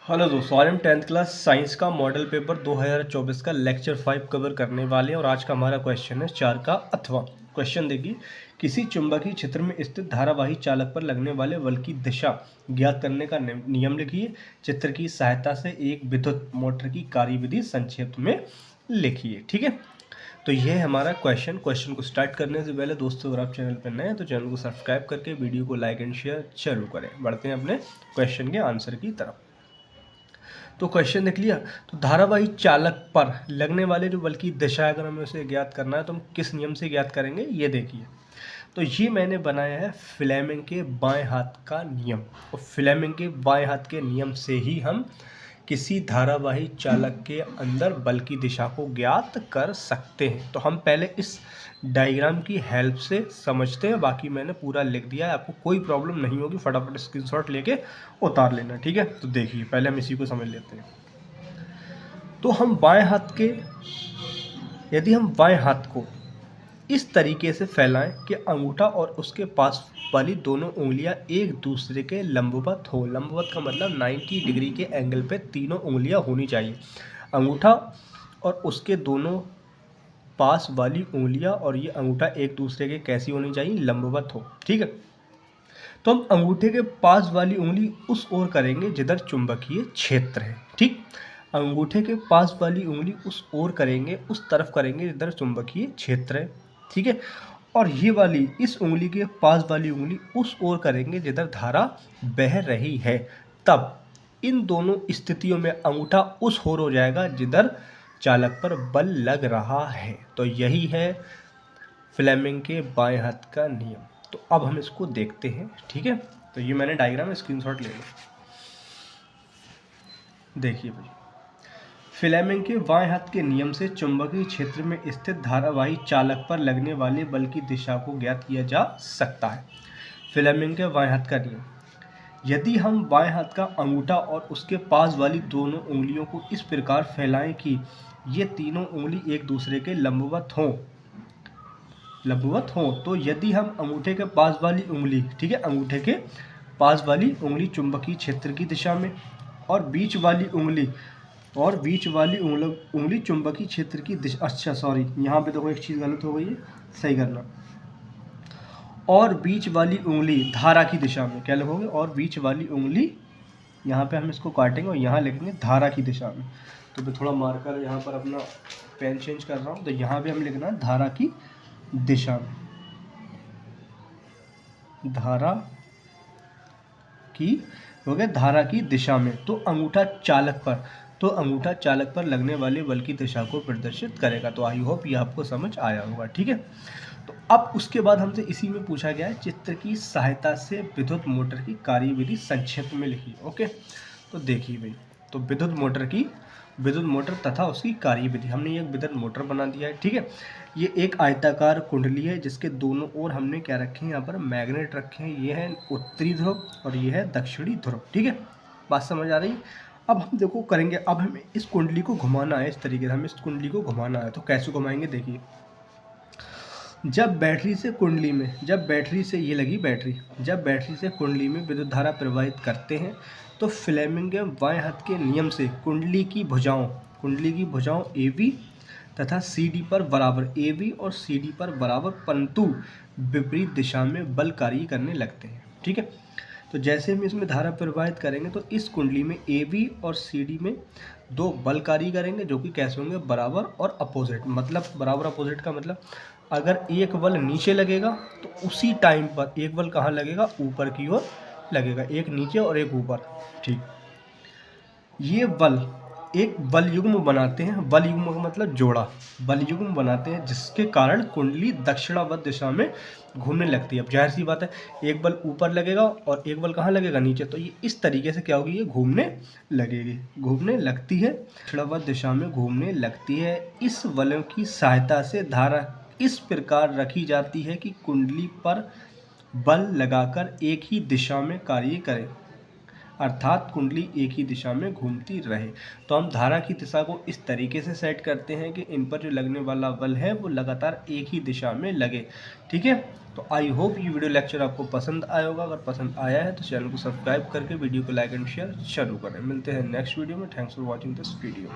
Hello दोस्तों, आज हम 10th क्लास साइंस का मॉडल पेपर 2024 का लेक्चर 5 कवर करने वाले हैं और आज का हमारा क्वेश्चन है 4 का अथवा। क्वेश्चन देखिए, किसी चुंबकीय क्षेत्र में स्थित धारावाही चालक पर लगने वाले बल की दिशा ज्ञात करने का नियम लिखिए। चित्र की सहायता से एक विद्युत मोटर की कार्यविधि संक्षेप में लिखिए। ठीक है, तो यह है हमारा क्वेश्चन को स्टार्ट करने से पहले दोस्तों, अगर आप चैनल पर नए हैं तो चैनल को सब्सक्राइब करके वीडियो को लाइक एंड शेयर जरूर करें। बढ़ते हैं अपने क्वेश्चन के आंसर की तरफ। तो क्वेश्चन देख लिया, तो धारावाही चालक पर लगने वाले जो बल की दिशा है, अगर हमें उसे ज्ञात करना है तो हम किस नियम से ज्ञात करेंगे, ये देखिए। तो ये मैंने बनाया है फ्लेमिंग के बाएं हाथ का नियम, और फ्लेमिंग के बाएं हाथ के नियम से ही हम किसी धारावाही चालक के अंदर बल की दिशा को ज्ञात कर सकते हैं। तो हम पहले इस डायग्राम की हेल्प से समझते हैं, बाकी मैंने पूरा लिख दिया है, आपको कोई प्रॉब्लम नहीं होगी, फटाफट स्क्रीनशॉट लेके उतार लेना। ठीक है, तो देखिए पहले हम इसी को समझ लेते हैं। तो हम बाएं हाथ के, यदि हम बाएं हाथ को इस तरीके से फैलाएं कि अंगूठा और उसके पास वाली दोनों उंगलियां एक दूसरे के लंबवत हो। लंबवत का मतलब 90 डिग्री के एंगल पे तीनों उंगलियां होनी चाहिए। अंगूठा और उसके दोनों पास वाली उंगलियां और ये अंगूठा एक दूसरे के कैसी होनी चाहिए, लंबवत हो। ठीक है, तो हम अंगूठे के पास वाली उंगली उस ओर करेंगे जिधर चुंबकीय क्षेत्र है। ठीक, अंगूठे के पास वाली उंगली उस ओर करेंगे, उस तरफ करेंगे जिधर चुंबकीय क्षेत्र है। ठीक है, और ये वाली इस उंगली के पास वाली उंगली उस ओर करेंगे जिधर धारा बह रही है। तब इन दोनों स्थितियों में अंगूठा उस ओर हो जाएगा जिधर चालक पर बल लग रहा है। तो यही है फ्लेमिंग के बाएं हाथ का नियम। तो अब हम इसको देखते हैं। ठीक है, तो ये मैंने डायग्राम स्क्रीनशॉट ले लिया। देखिए भाई, फ्लेमिंग के बाएं हाथ के नियम से चुंबकीय क्षेत्र में स्थित धारावाही चालक पर लगने वाले बल की दिशा को ज्ञात किया जा सकता है। फ्लेमिंग के बाएं हाथ का नियम, यदि हम बाएं हाथ का अंगूठा और उसके पास वाली दोनों उंगलियों को इस प्रकार फैलाएं कि ये तीनों उंगली एक दूसरे के लंबवत हों, तो यदि हम अंगूठे के पास वाली उंगली, ठीक है, अंगूठे के पास वाली उंगली चुंबकीय क्षेत्र की दिशा में और बीच वाली उंगली चुंबकीय क्षेत्र की दिशा, अच्छा सॉरी, यहाँ पे देखो एक चीज़ गलत हो गई है, सही करना। और बीच वाली उंगली धारा की दिशा में, क्या लिखोगे, और बीच वाली उंगली, यहाँ पे हम इसको काटेंगे और यहाँ लिखेंगे धारा की दिशा में। तो मैं थोड़ा मार्कर यहाँ पर अपना पेन चेंज कर रहा हूँ, तो यहाँ पे हम लिखना है धारा की दिशा में, धारा की दिशा में। तो अंगूठा चालक पर लगने वाले बल की दिशा को प्रदर्शित करेगा। तो आई होप ये आपको समझ आया होगा। ठीक है, तो अब उसके बाद हमसे इसी में पूछा गया है, चित्र की सहायता से विद्युत मोटर की कार्यविधि संक्षेप में लिखिए। ओके, तो देखिए भाई, तो विद्युत मोटर तथा उसकी कार्यविधि, हमने एक विद्युत मोटर बना दिया है। ठीक है, ये एक आयताकार कुंडली है जिसके दोनों ओर हमने क्या रखे हैं, यहाँ पर मैग्नेट रखे हैं। ये है उत्तरी ध्रुव और ये है दक्षिणी ध्रुव। ठीक है, बात समझ आ रही। अब हम देखो करेंगे, अब हमें इस कुंडली को घुमाना है, इस तरीके से हमें इस कुंडली को घुमाना है। तो कैसे घुमाएंगे, देखिए, जब बैटरी से कुंडली में विद्युत धारा प्रवाहित करते हैं तो फ्लेमिंग के बाएं हाथ के नियम से कुंडली की भुजाओं AB तथा CD पर बराबर परंतु विपरीत दिशा में बल कार्य करने लगते हैं। ठीक है, तो जैसे हम इसमें धारा प्रवाहित करेंगे तो इस कुंडली में AB और CD में दो बल कार्य करेंगे, जो कि कैसे होंगे, बराबर और अपोजिट। मतलब बराबर अपोजिट का मतलब, अगर एक बल नीचे लगेगा तो उसी टाइम पर एक बल कहाँ लगेगा, ऊपर की ओर लगेगा, एक नीचे और एक ऊपर। ठीक, ये बल एक बल युग्म बनाते हैं, बल युग्म का मतलब जोड़ा, बल युग्म बनाते हैं जिसके कारण कुंडली दक्षिणावर्त दिशा में घूमने लगती है। अब जाहिर सी बात है, एक बल ऊपर लगेगा और एक बल कहाँ लगेगा, नीचे। तो ये इस तरीके से क्या होगी, ये घूमने लगती है, दक्षिणावर्त दिशा में घूमने लगती है। इस बलों की सहायता से धारा इस प्रकार रखी जाती है कि कुंडली पर बल लगाकर एक ही दिशा में कार्य करे, अर्थात कुंडली एक ही दिशा में घूमती रहे। तो हम धारा की दिशा को इस तरीके से सेट करते हैं कि इन पर जो लगने वाला बल है वो लगातार एक ही दिशा में लगे। ठीक है, तो आई होप ये वीडियो लेक्चर आपको पसंद आया होगा। अगर पसंद आया है तो चैनल को सब्सक्राइब करके वीडियो को लाइक एंड शेयर जरूर करें। मिलते हैं नेक्स्ट वीडियो में। Thanks for watching this video.